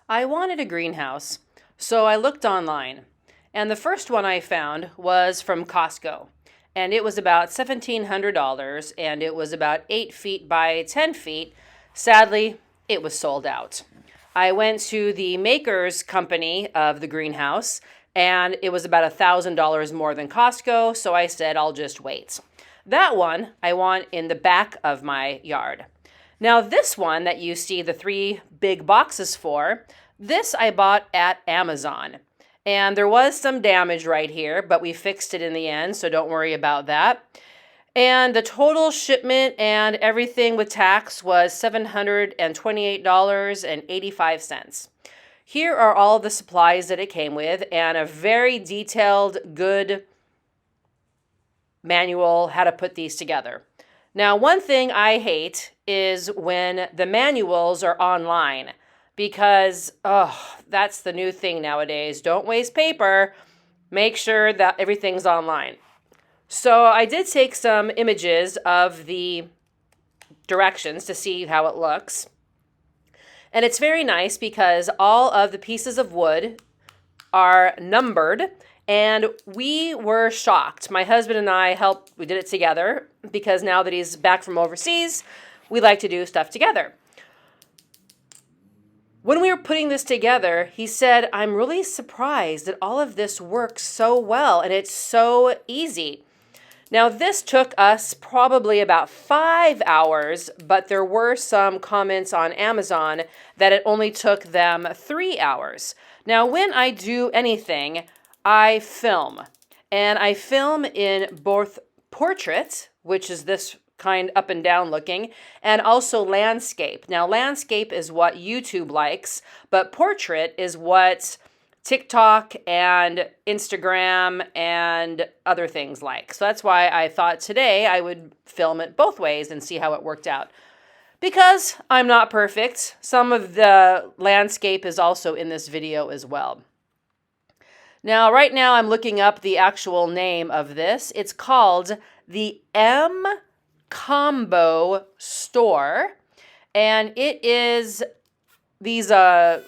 I wanted a greenhouse, so I looked online. And the first one I found was from Costco. And it was about $1,700 and it was about 8 feet by 10 feet. Sadly, it was sold out. I went to the maker's company of the greenhouse and it was about $1,000 more than Costco, so I said I'll just wait. That one I want in the back of my yard. Now, this one that you see the three big boxes for, this I bought at Amazon. And there was some damage right here, but we fixed it in the end, so don't worry about that. And the total shipment and everything with tax was $728.85. Here are all the supplies that it came with and a very detailed, good manual how to put these together. Now, one thing I hate is when the manuals are online because, that's the new thing nowadays. Don't waste paper. Make sure that everything's online. So I did take some images of the directions to see how it looks. And it's very nice because all of the pieces of wood are numbered. And we were shocked. My husband and I we did it together because now that he's back from overseas, we like to do stuff together. When we were putting this together, he said, I'm really surprised that all of this works so well and it's so easy. Now, this took us probably about 5 hours, but there were some comments on Amazon that it only took them 3 hours. Now, when I do anything, I film. And I film in both portrait, which is this kind up and down looking, and also landscape. Now, landscape is what YouTube likes, but portrait is what TikTok and Instagram and other things like. So that's why I thought today I would film it both ways and see how it worked out. Because I'm not perfect, some of the landscape is also in this video as well. Now, right now I'm looking up the actual name of this. It's called the M Combo Store, and it is the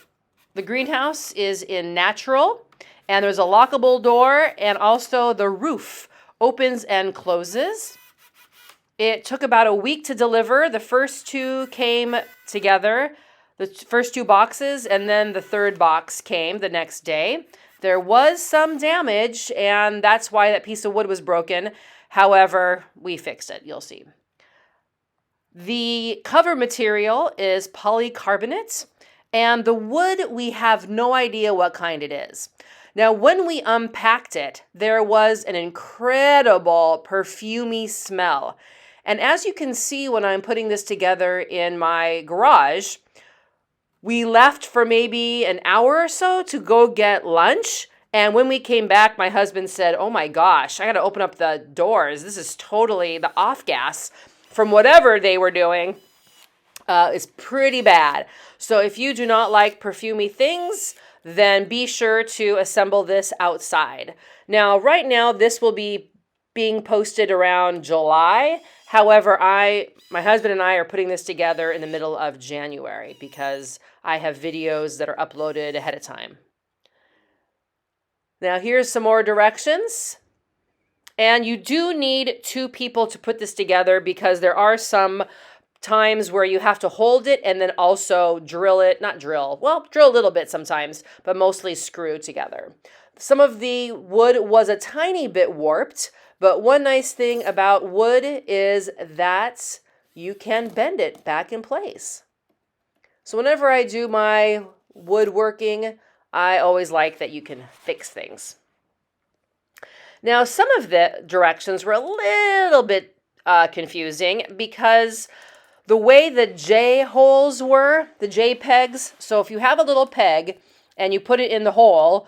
greenhouse is in natural, and there's a lockable door, and also the roof opens and closes. It took about a week to deliver. The first two came together, the first two boxes, and then the third box came the next day. There was some damage, and that's why that piece of wood was broken. However, we fixed it, you'll see. The cover material is polycarbonate, and the wood, we have no idea what kind it is. Now, when we unpacked it, there was an incredible perfumey smell. And as you can see when I'm putting this together in my garage, we left for maybe an hour or so to go get lunch. And when we came back, my husband said, oh my gosh, I got to open up the doors. This is totally the off gas from whatever they were doing. Is pretty bad. So if you do not like perfumey things, then be sure to assemble this outside. Now, right now, this will be being posted around July. However, my husband and I are putting this together in the middle of January because I have videos that are uploaded ahead of time. Now, here's some more directions. And you do need 2 people to put this together because there are some times where you have to hold it and then also drill a little bit sometimes, but mostly screw together. Some of the wood was a tiny bit warped, but one nice thing about wood is that you can bend it back in place. So whenever I do my woodworking, I always like that you can fix things. Now, some of the directions were a little bit confusing because the way the J holes were, the J pegs, so if you have a little peg and you put it in the hole,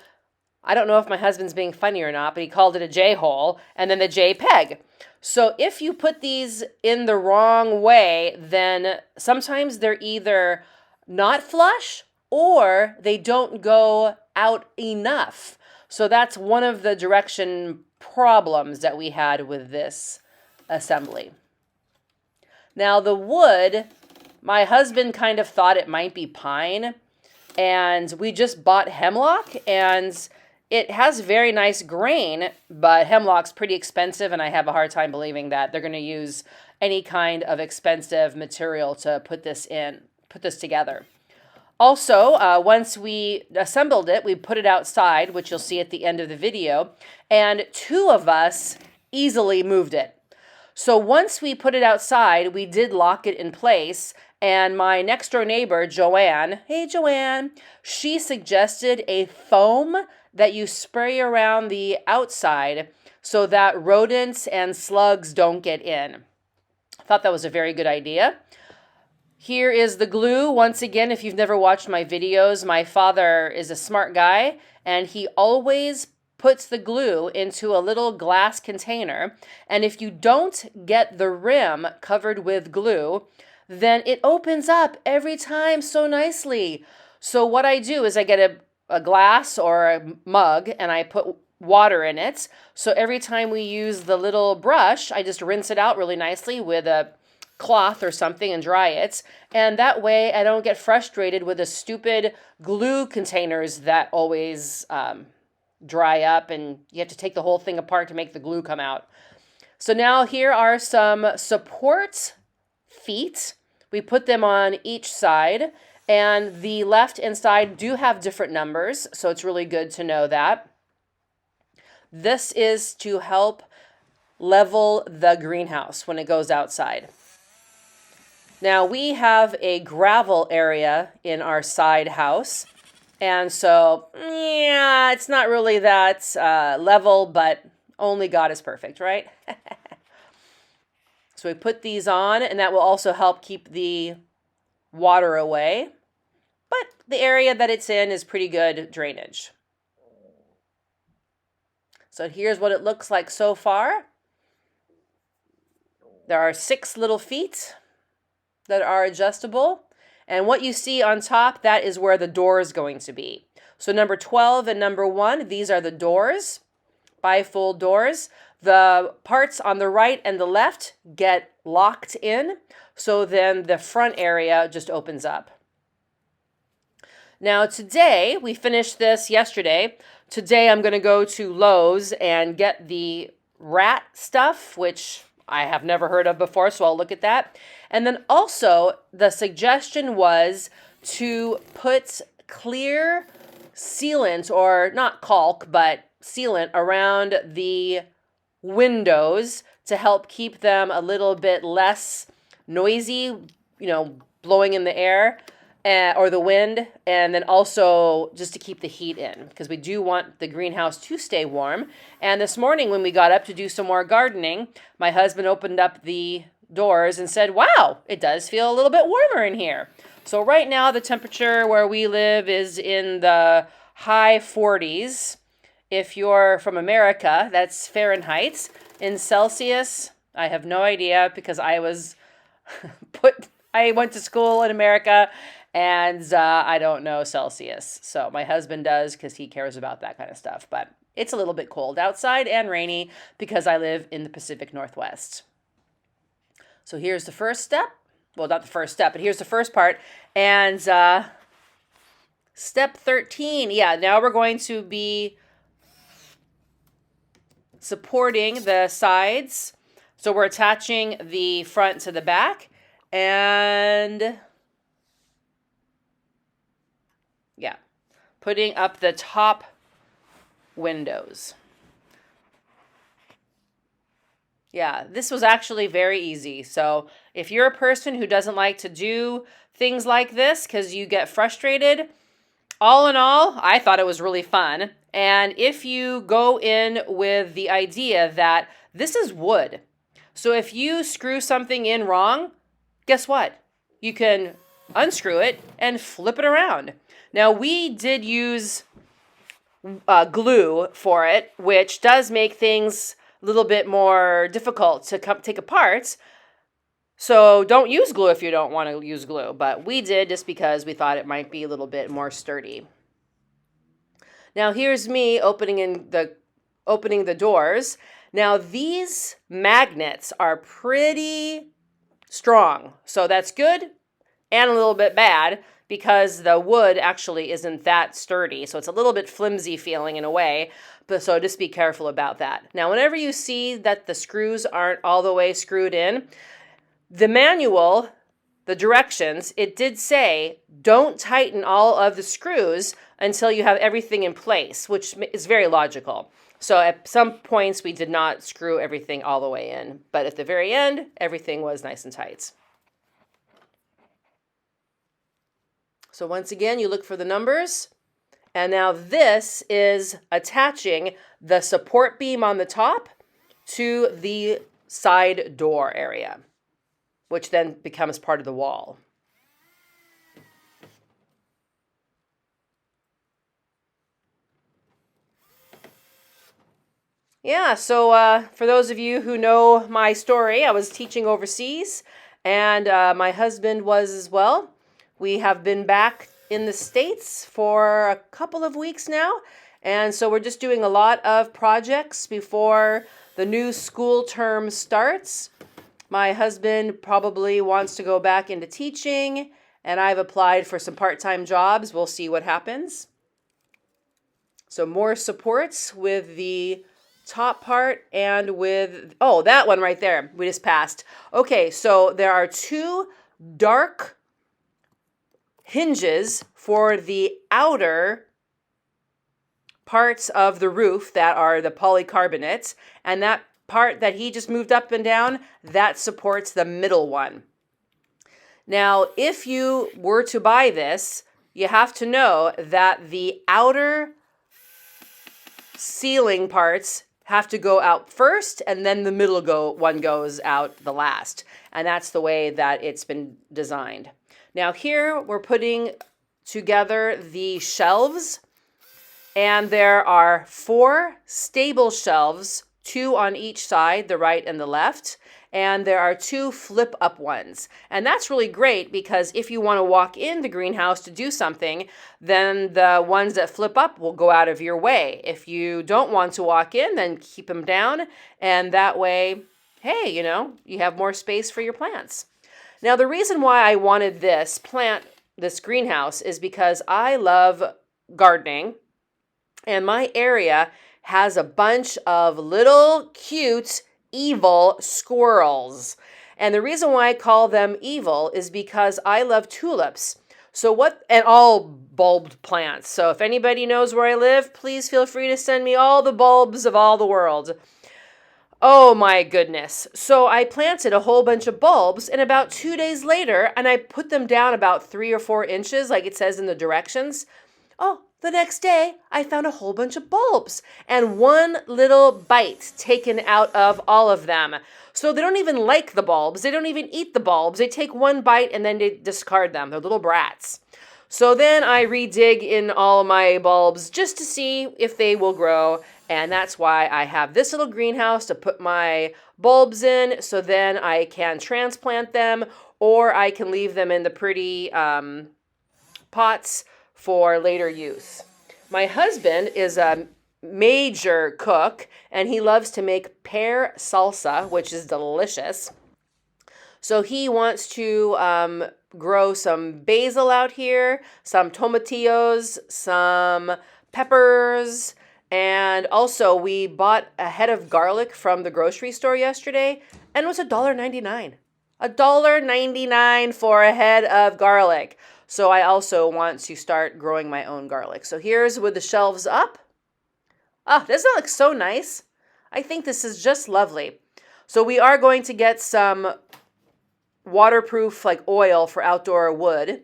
I don't know if my husband's being funny or not, but he called it a J hole, and then the J peg. So if you put these in the wrong way, then sometimes they're either not flush or they don't go out enough. So that's one of the direction problems that we had with this assembly. Now the wood, my husband kind of thought it might be pine, And we just bought hemlock, and it has very nice grain, but hemlock's pretty expensive, and I have a hard time believing that they're going to use any kind of expensive material to put this together. Also, once we assembled it, we put it outside, which you'll see at the end of the video, and 2 of us easily moved it. So once we put it outside, we did lock it in place, and my next door neighbor, Joanne, hey Joanne, she suggested a foam that you spray around the outside so that rodents and slugs don't get in. I thought that was a very good idea. Here is the glue. Once again, if you've never watched my videos, my father is a smart guy, and he always puts the glue into a little glass container. And if you don't get the rim covered with glue, then it opens up every time so nicely. So what I do is I get a glass or a mug, and I put water in it. So every time we use the little brush, I just rinse it out really nicely with a cloth or something and dry it. And that way I don't get frustrated with the stupid glue containers that always dry up, and you have to take the whole thing apart to make the glue come out. So now here are some support feet. We put them on each side, and the left and side do have different numbers, so it's really good to know that. This is to help level the greenhouse when it goes outside. Now we have a gravel area in our side house, and so, yeah, it's not really that level, but only God is perfect, right? So we put these on, and that will also help keep the water away. But the area that it's in is pretty good drainage. So here's what it looks like so far. There are 6 little feet that are adjustable. And what you see on top, that is where the door is going to be. So number 12 and number 1, these are the doors, bifold doors. The parts on the right and the left get locked in, so then the front area just opens up. Now today, we finished this yesterday. Today I'm going to go to Lowe's and get the rat stuff, which I have never heard of before, so I'll look at that. And then also, the suggestion was to put clear sealant, or not caulk, but sealant around the windows to help keep them a little bit less noisy, blowing in the air or the wind, and then also just to keep the heat in, because we do want the greenhouse to stay warm. And this morning when we got up to do some more gardening, my husband opened up the doors and said, wow, it does feel a little bit warmer in here. So right now the temperature where we live is in the high 40s. If you're from America, that's Fahrenheit. In Celsius, I have no idea, because I went to school in America, and I don't know Celsius. So my husband does, because he cares about that kind of stuff. But it's a little bit cold outside and rainy because I live in the Pacific Northwest. So here's the first step. Well, not the first step, but here's the first part. And step 13. Yeah, now we're going to be supporting the sides. So we're attaching the front to the back, and putting up the top windows. Yeah, this was actually very easy. So if you're a person who doesn't like to do things like this because you get frustrated, all in all, I thought it was really fun. And if you go in with the idea that this is wood, so if you screw something in wrong, guess what? You can unscrew it and flip it around. Now, we did use glue for it, which does make things a little bit more difficult to take apart. So don't use glue if you don't want to use glue. But we did, just because we thought it might be a little bit more sturdy. Now here's me opening the doors. Now these magnets are pretty strong, so that's good. and a little bit bad because the wood actually isn't that sturdy. So it's a little bit flimsy feeling in a way. But so just be careful about that. Now, whenever you see that the screws aren't all the way screwed in, the manual, the directions, it did say don't tighten all of the screws until you have everything in place, which is very logical. So at some points we did not screw everything all the way in, but at the very end, everything was nice and tight. So once again, you look for the numbers, and now this is attaching the support beam on the top to the side door area, which then becomes part of the wall. Yeah, so for those of you who know my story, I was teaching overseas, and my husband was as well. We have been back in the States for a couple of weeks now, and so we're just doing a lot of projects before the new school term starts. My husband probably wants to go back into teaching, and I've applied for some part-time jobs. We'll see what happens. So more supports with the top part and with, oh, that one right there, we just passed. Okay, so there are two dark hinges for the outer parts of the roof that are the polycarbonate, and that part that he just moved up and down, that supports the middle one. Now, if you were to buy this, you have to know that the outer ceiling parts have to go out first, and then the middle one goes out the last. And that's the way that it's been designed. Now here we're putting together the shelves, and there are 4 stable shelves, 2 on each side, the right and the left, and there are 2 flip-up ones. And that's really great because if you want to walk in the greenhouse to do something, then the ones that flip up will go out of your way. If you don't want to walk in, then keep them down, and that way, hey, you have more space for your plants. Now, the reason why I wanted this greenhouse, is because I love gardening, and my area has a bunch of little cute evil squirrels. And the reason why I call them evil is because I love tulips. And all bulbed plants. So if anybody knows where I live, please feel free to send me all the bulbs of all the world. Oh my goodness. So I planted a whole bunch of bulbs, and about 2 days later, and I put them down about 3 or 4 inches, like it says in the directions. Oh, the next day, I found a whole bunch of bulbs and one little bite taken out of all of them. So they don't even like the bulbs. They don't even eat the bulbs. They take one bite and then they discard them. They're little brats. So then I redig in all my bulbs just to see if they will grow. And that's why I have this little greenhouse to put my bulbs in. So then I can transplant them, or I can leave them in the pretty pots for later use. My husband is a major cook, and he loves to make pear salsa, which is delicious. So he wants to grow some basil out here, some tomatillos, some peppers, and also we bought a head of garlic from the grocery store yesterday, and it was $1.99. $1.99 for a head of garlic. So I also want to start growing my own garlic. So here's with the shelves up. Oh, doesn't that look so nice? I think this is just lovely. So we are going to get some waterproof like oil for outdoor wood,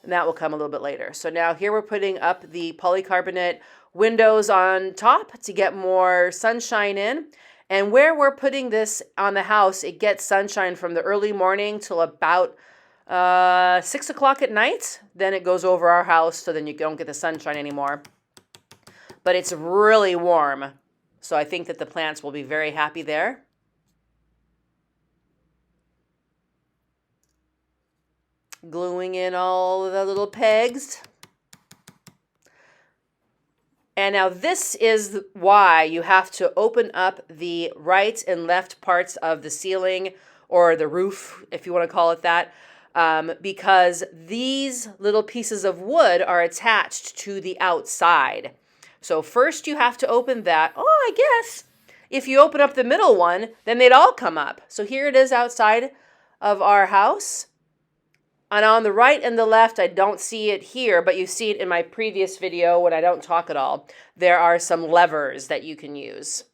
and that will come a little bit later. So now here we're putting up the polycarbonate windows on top to get more sunshine in. And where we're putting this on the house, it gets sunshine from the early morning till about 6 o'clock at night. Then it goes over our house, so then you don't get the sunshine anymore. But it's really warm, so I think that the plants will be very happy there. Gluing in all the little pegs. And now this is why you have to open up the right and left parts of the ceiling, or the roof, if you want to call it that. because these little pieces of wood are attached to the outside. So first you have to open that. Oh, I guess if you open up the middle one, then they'd all come up. So here it is outside of our house. And on the right and the left, I don't see it here, but you see it in my previous video when I don't talk at all. There are some levers that you can use.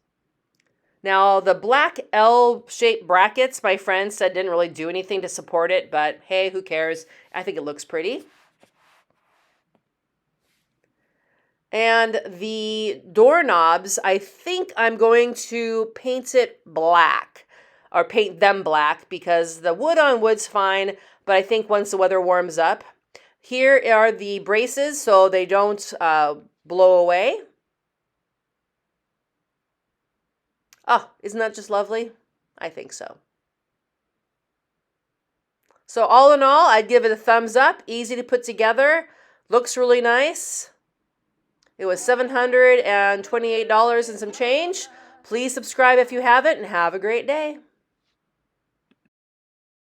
Now, the black L-shaped brackets, my friend said didn't really do anything to support it, but hey, who cares? I think it looks pretty. And the doorknobs, I think I'm going to paint it black, or paint them black, because the wood on wood's fine, but I think once the weather warms up. Here are the braces so they don't blow away. Oh, isn't that just lovely? I think so. So all in all, I'd give it a thumbs up. Easy to put together. Looks really nice. It was $728 and some change. Please subscribe if you haven't, and have a great day.